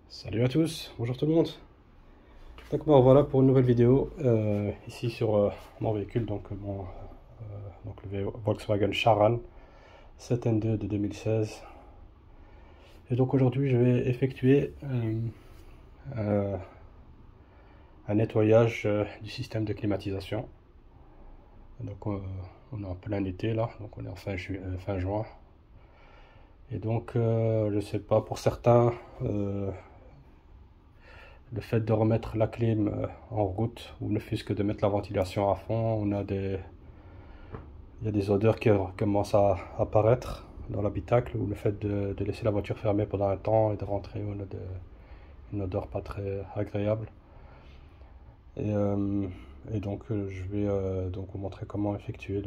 Salut à tous, bonjour tout le monde. Donc bon, voilà pour une nouvelle vidéo ici sur mon véhicule, donc le Volkswagen Charan 7N2 de 2016. Et donc aujourd'hui je vais effectuer un nettoyage du système de climatisation. Donc on est en plein été là, donc on est en fin juin. Et donc je sais pas, pour certains le fait de remettre la clim en route, ou ne fût-ce que de mettre la ventilation à fond, il y a des odeurs qui commencent à apparaître dans l'habitacle, ou le fait de laisser la voiture fermée pendant un temps et de rentrer, on a une odeur pas très agréable. Et, euh, et donc je vais donc vous montrer comment effectuer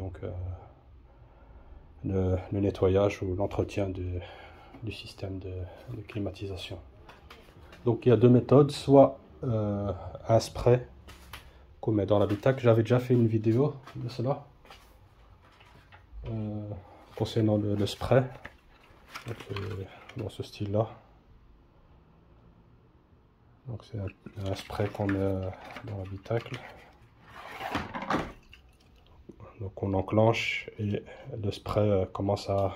le nettoyage ou l'entretien du système de climatisation. Donc il y a deux méthodes, soit un spray qu'on met dans l'habitacle. J'avais déjà fait une vidéo de cela concernant le spray, donc, dans ce style là. Donc c'est un spray qu'on met dans l'habitacle. Donc on enclenche et le spray commence à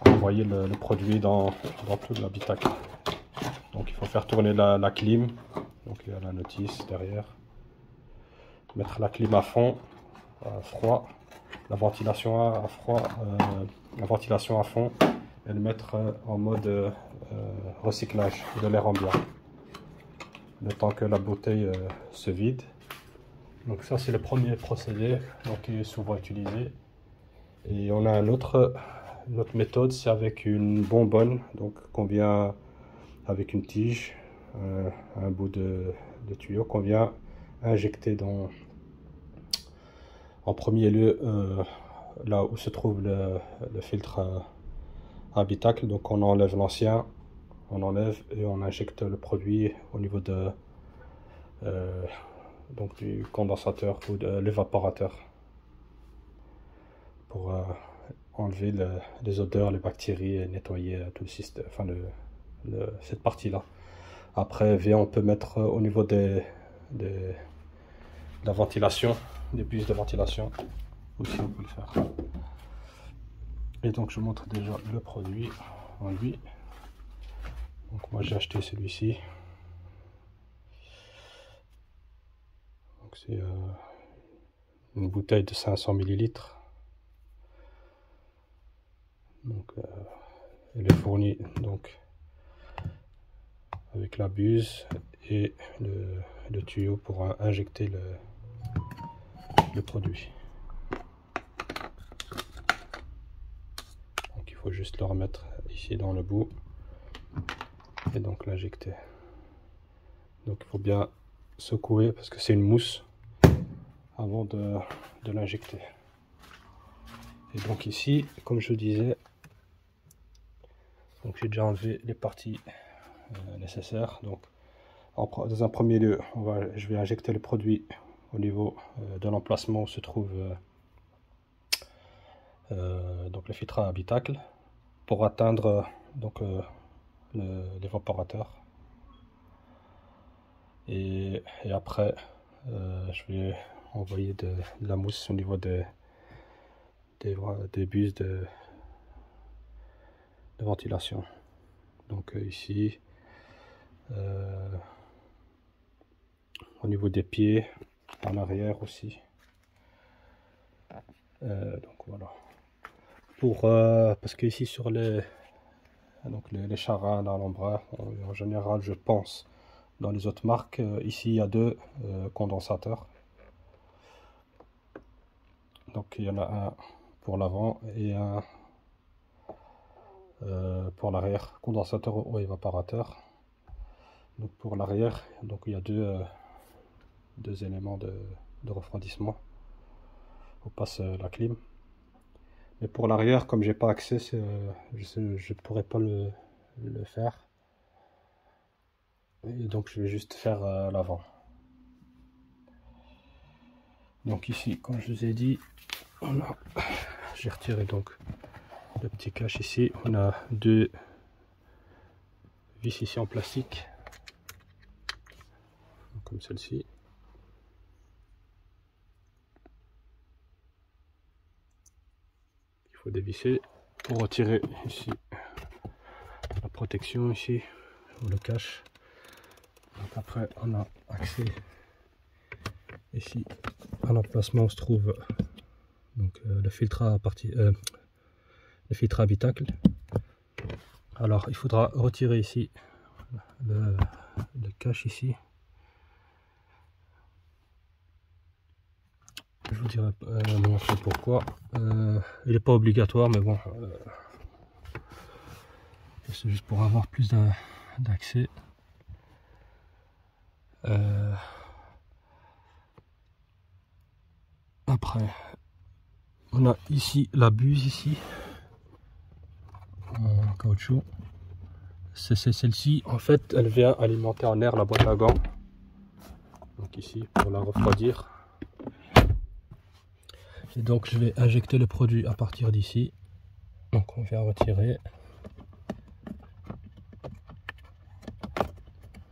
envoyer le produit dans tout l'habitacle. Donc il faut faire tourner la clim, donc il y a la notice derrière. Mettre la clim à fond, à froid, la ventilation à froid, la ventilation à fond, et le mettre en mode recyclage de l'air ambiant, le temps que la bouteille se vide. Donc ça c'est le premier procédé, donc qui est souvent utilisé. Et on a une autre méthode, c'est avec une bonbonne, donc qu'on vient avec une tige, un bout de tuyau qu'on vient injecter en premier lieu là où se trouve le filtre habitacle. Donc on enlève l'ancien, on enlève et on injecte le produit au niveau donc du condensateur ou de l'évaporateur pour enlever les odeurs, les bactéries et nettoyer tout le système, enfin cette partie là. Après on peut mettre au niveau de la ventilation, des bus de ventilation aussi, on peut le faire. Et donc je montre déjà le produit en lui. Donc moi j'ai acheté celui-ci. Donc c'est une bouteille de 500 ml. Donc elle est fournie donc avec la buse et le tuyau pour injecter le produit. Donc il faut juste le remettre ici dans le bout et donc l'injecter. Donc il faut bien secouer parce que c'est une mousse avant de l'injecter. Et donc ici, comme je disais, donc j'ai déjà enlevé les parties nécessaires. Donc dans un premier lieu, je vais injecter le produit au niveau de l'emplacement où se trouve donc le filtre à habitacle pour atteindre donc l'évaporateur. Et après je vais envoyer de la mousse au niveau des bus de ventilation. Donc ici au niveau des pieds, en arrière aussi. Donc voilà. Parce que ici sur les Charan, l'Alhambra, en général je pense, dans les autres marques, ici il y a deux condensateurs. Donc il y en a un pour l'avant et un pour l'arrière, condensateur ou évaporateur. Donc pour l'arrière, donc il y a deux éléments de refroidissement où passe la clim. Mais pour l'arrière, comme j'ai pas accès, je pourrais pas le faire. Et donc je vais juste faire l'avant. Donc ici, comme je vous ai dit, j'ai retiré donc le petit cache ici. On a deux vis ici en plastique, comme celle-ci. Il faut dévisser pour retirer ici la protection ici, on le cache. Donc après on a accès ici à l'emplacement où se trouve donc le filtre à habitacle. Alors il faudra retirer ici le cache ici. Je vous dirai montrer pourquoi. Il n'est pas obligatoire, mais bon, c'est juste pour avoir plus d'accès. Après, on a ici la buse ici en caoutchouc. C'est celle-ci. En fait, elle vient alimenter en air la boîte à gants. Donc ici pour la refroidir. Et donc je vais injecter le produit à partir d'ici. Donc on vient retirer.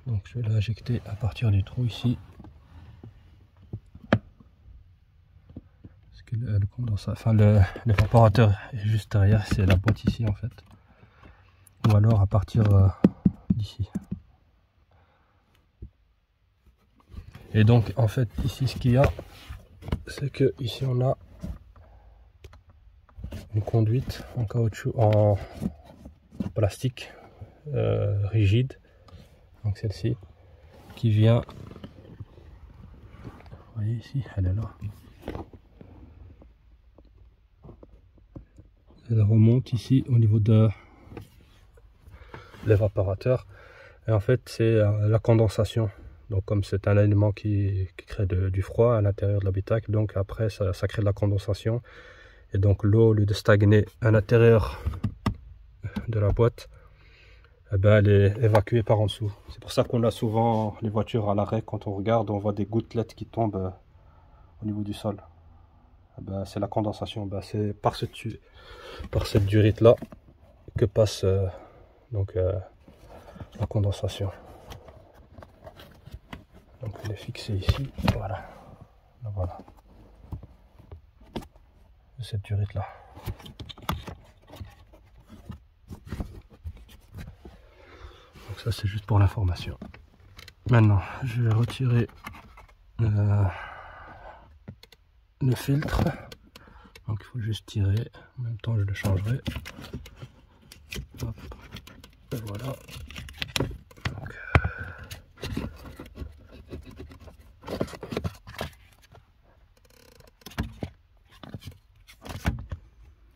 Donc je vais l'injecter à partir du trou ici. Parce que le condensateur, enfin l'évaporateur est juste derrière, c'est la boîte ici en fait. Ou alors à partir d'ici. Et donc en fait ici ce qu'il y a, c'est que ici on a une conduite en caoutchouc, en plastique rigide, donc celle-ci qui vient, vous voyez ici, elle est là, elle remonte ici au niveau de l'évaporateur, et en fait c'est la condensation. Donc comme c'est un élément qui crée du froid à l'intérieur de l'habitacle, donc après ça crée de la condensation. Et donc l'eau, au lieu de stagner à l'intérieur de la boîte, eh ben, elle est évacuée par en dessous. C'est pour ça qu'on a souvent les voitures à l'arrêt, quand on regarde, on voit des gouttelettes qui tombent au niveau du sol. Eh ben, c'est la condensation. Ben, c'est par cette durite là que passe la condensation. Donc elle est fixée ici, voilà. Donc, voilà. Cette durite là. Donc ça c'est juste pour l'information. Maintenant je vais retirer le filtre. Donc il faut juste tirer. En même temps je le changerai. Hop. Et voilà.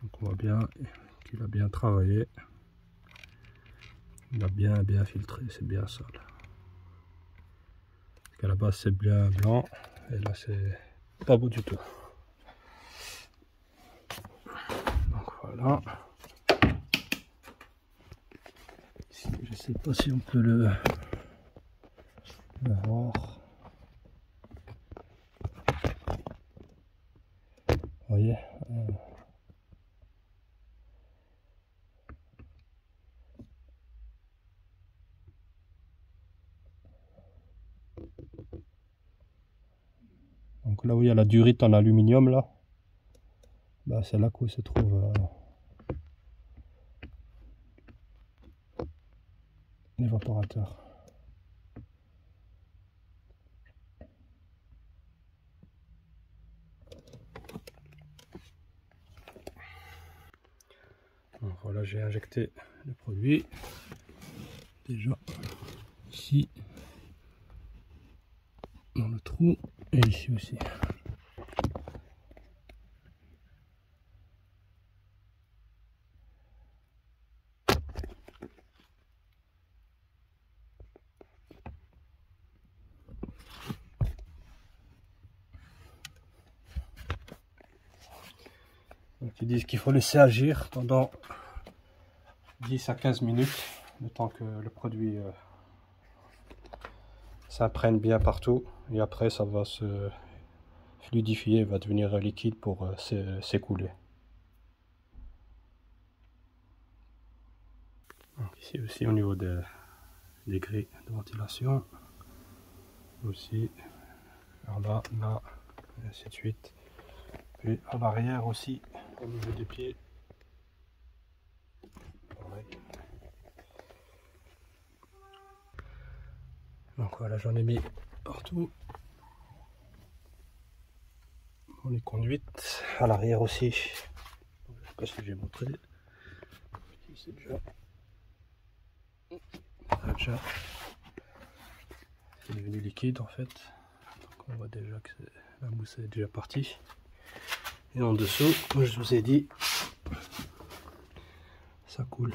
Donc on voit bien qu'il a bien travaillé. Il a bien filtré, c'est bien sale. Parce qu'à la base c'est bien blanc et là c'est pas beau du tout. Donc voilà. Ici, je sais pas si on peut le voir. Vous voyez, donc là où il y a la durite en aluminium là, bah c'est là où se trouve l'évaporateur. Donc voilà, j'ai injecté le produit déjà ici dans le trou et ici aussi. Donc ils disent qu'il faut laisser agir pendant 10 à 15 minutes, le temps que le produit s'imprègne bien partout, et après ça va se fluidifier, va devenir liquide pour s'écouler. Ici aussi au niveau de des grilles de ventilation aussi, alors là, et ainsi de suite. Puis à l'arrière aussi, au niveau des pieds. Pareil. Donc voilà, j'en ai mis partout. Pour les conduites, à l'arrière aussi. Je sais pas si j'ai montré. C'est déjà c'est devenu liquide en fait. Donc on voit déjà que la mousse est déjà partie. Et en dessous, comme je vous ai dit, ça coule.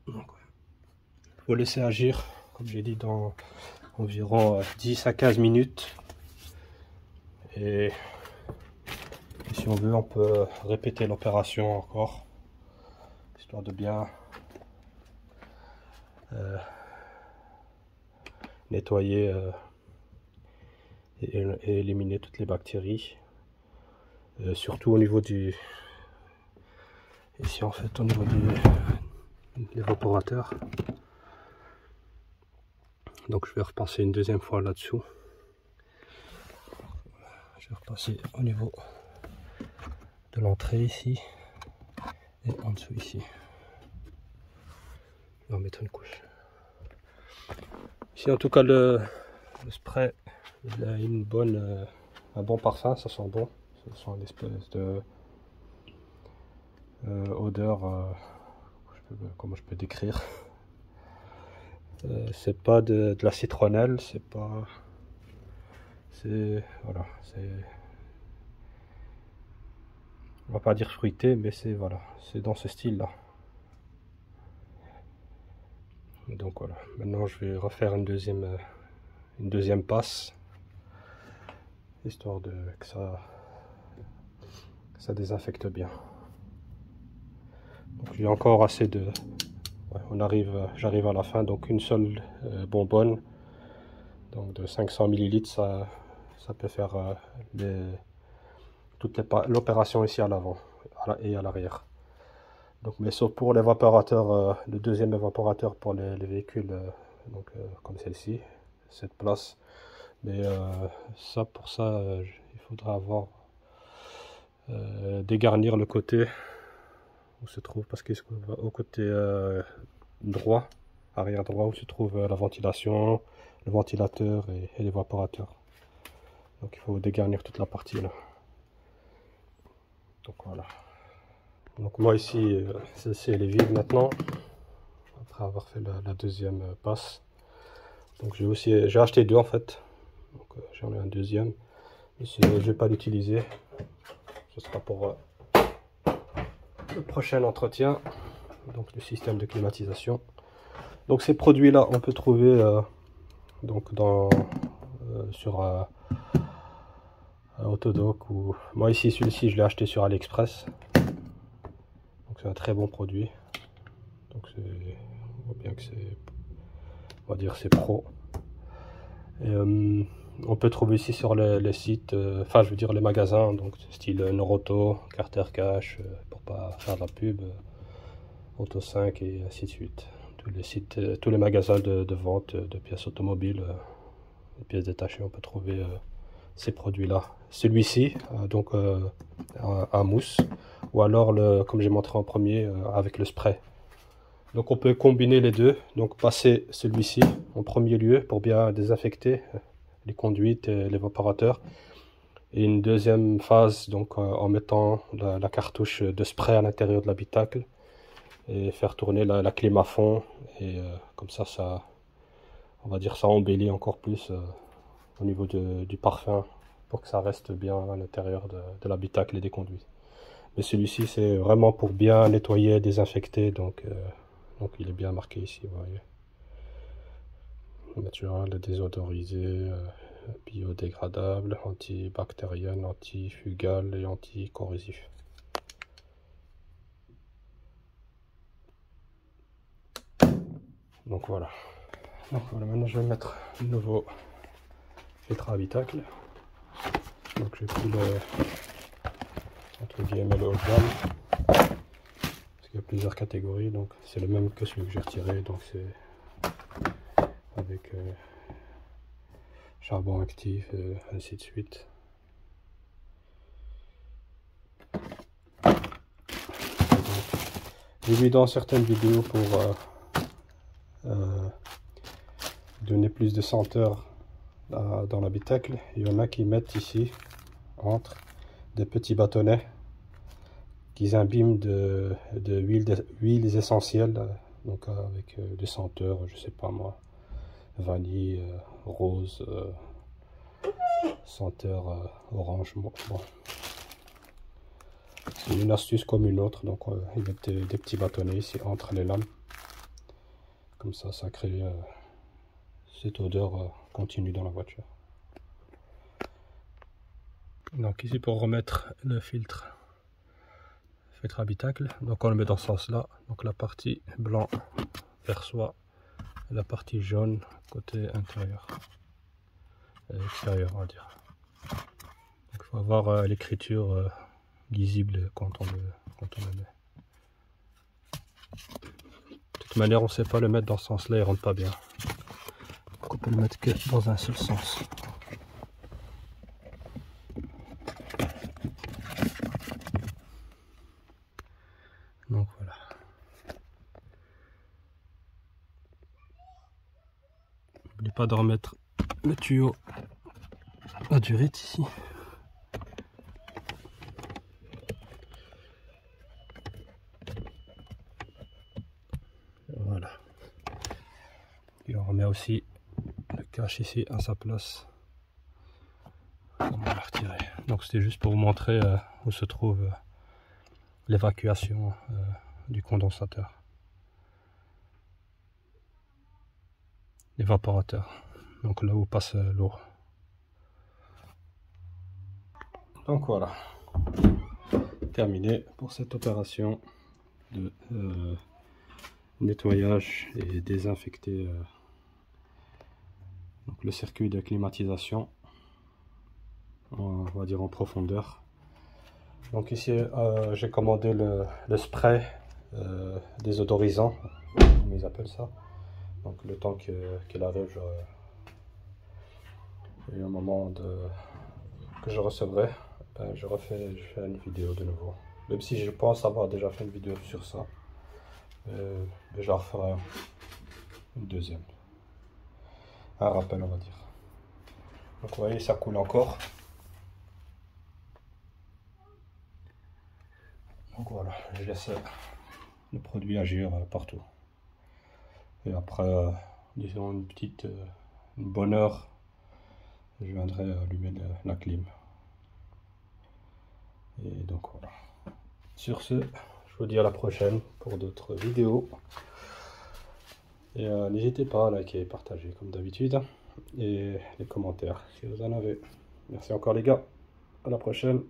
Donc, il faut laisser agir, comme j'ai dit, dans environ 10 à 15 minutes. Et si on veut, on peut répéter l'opération encore, histoire de bien nettoyer et éliminer toutes les bactéries. Surtout au niveau du... Ici en fait, au niveau de l'évaporateur. Donc je vais repasser une deuxième fois là-dessous. Je vais repasser au niveau de l'entrée ici et en dessous ici. Je vais en mettre une couche. Ici en tout cas le spray il a une bonne, un bon parfum, ça sent bon. Ça sent une espèce de odeur, comment je peux décrire. C'est pas de la citronnelle, c'est pas... C'est... Voilà, c'est... On va pas dire fruité, mais c'est voilà, c'est dans ce style là. Donc voilà, maintenant je vais refaire une deuxième passe, histoire de que ça désinfecte bien. Donc j'ai encore assez de... Ouais, j'arrive à la fin, donc une seule bonbonne, donc de 500 ml, ça peut faire toute l'opération ici à l'avant et à l'arrière. Donc, mais sauf pour l'évaporateur, le deuxième évaporateur pour les véhicules, donc comme celle-ci, cette place. Mais ça, pour ça, il faudra avoir dégarnir le côté où se trouve, parce qu'au côté droit, arrière droit, où se trouve la ventilation, le ventilateur et l'évaporateur. Donc il faut dégarnir toute la partie là. Donc voilà. Donc moi ici, celle-ci elle est vide maintenant, après avoir fait la deuxième passe. Donc j'ai acheté deux en fait, donc j'en ai un deuxième, mais je ne vais pas l'utiliser, ce sera pour le prochain entretien, donc le système de climatisation. Donc ces produits là on peut trouver donc sur Autodoc, ou moi ici celui-ci je l'ai acheté sur AliExpress. C'est un très bon produit, donc on voit bien que c'est, on va dire c'est pro. Et, on peut trouver ici sur les sites, enfin je veux dire les magasins, donc style Noroto, Carter Cash, pour pas faire de la pub, Auto 5 et ainsi de suite. Tous les sites, tous les magasins de vente de pièces automobiles, de pièces détachées, on peut trouver ces produits là. Celui-ci, donc à mousse, ou alors comme j'ai montré en premier, avec le spray. Donc on peut combiner les deux, donc passer celui-ci en premier lieu pour bien désinfecter les conduites et l'évaporateur, et une deuxième phase donc en mettant la cartouche de spray à l'intérieur de l'habitacle et faire tourner la clim à fond, et comme ça on va dire ça embellit encore plus au niveau du parfum, pour que ça reste bien à l'intérieur de l'habitacle et des conduits. Mais celui-ci c'est vraiment pour bien nettoyer, désinfecter, donc il est bien marqué ici, vous voyez. Naturel, désodorisé, biodégradable, antibactérien, antifungal et anticorrosif. Donc voilà. Maintenant je vais mettre un nouveau filtre à habitacle. Donc j'ai pris le, entre guillemets, le haut de gamme, parce qu'il y a plusieurs catégories, donc c'est le même que celui que j'ai retiré, donc c'est avec charbon actif et ainsi de suite. J'ai vu dans certaines vidéos pour donner plus de senteur dans l'habitacle, il y en a qui mettent ici entre des petits bâtonnets qu'ils imbiment de huiles essentielles, donc avec des senteurs, je sais pas moi, vanille, rose, senteur orange. Bon. C'est une astuce comme une autre, donc ils mettent des petits bâtonnets ici entre les lames, comme ça crée cette odeur continue dans la voiture. Donc ici pour remettre le filtre habitacle, donc on le met dans ce sens là, donc la partie blanc vers soi et la partie jaune côté intérieur et extérieur, on va dire. Donc il faut avoir l'écriture lisible quand on le met. De toute manière on ne sait pas le mettre dans ce sens là, il rentre pas bien, donc on peut le mettre que dans un seul sens. Donc voilà. N'oubliez pas de remettre le tuyau à durite ici. Voilà. Et on remet aussi le cache ici à sa place. On va le retirer. Donc c'était juste pour vous montrer où se trouve l'évacuation du condensateur. L'évaporateur. Donc là où passe l'eau. Donc voilà. Terminé pour cette opération de nettoyage et désinfecter donc le circuit de climatisation, on va dire en profondeur. Donc ici j'ai commandé le spray désodorisant, comme ils appellent ça. Donc le temps qu'il arrive, il y a un moment que je recevrai, ben, je fais une vidéo de nouveau. Même si je pense avoir déjà fait une vidéo sur ça, mais j'en referai une deuxième. Un rappel, on va dire. Donc vous voyez, ça coule encore. Donc voilà, je laisse le produit agir partout. Et après, disons une bonne heure, je viendrai allumer la clim. Et donc voilà. Sur ce, je vous dis à la prochaine pour d'autres vidéos. Et n'hésitez pas à liker et partager comme d'habitude. Et les commentaires si vous en avez. Merci encore les gars. À la prochaine.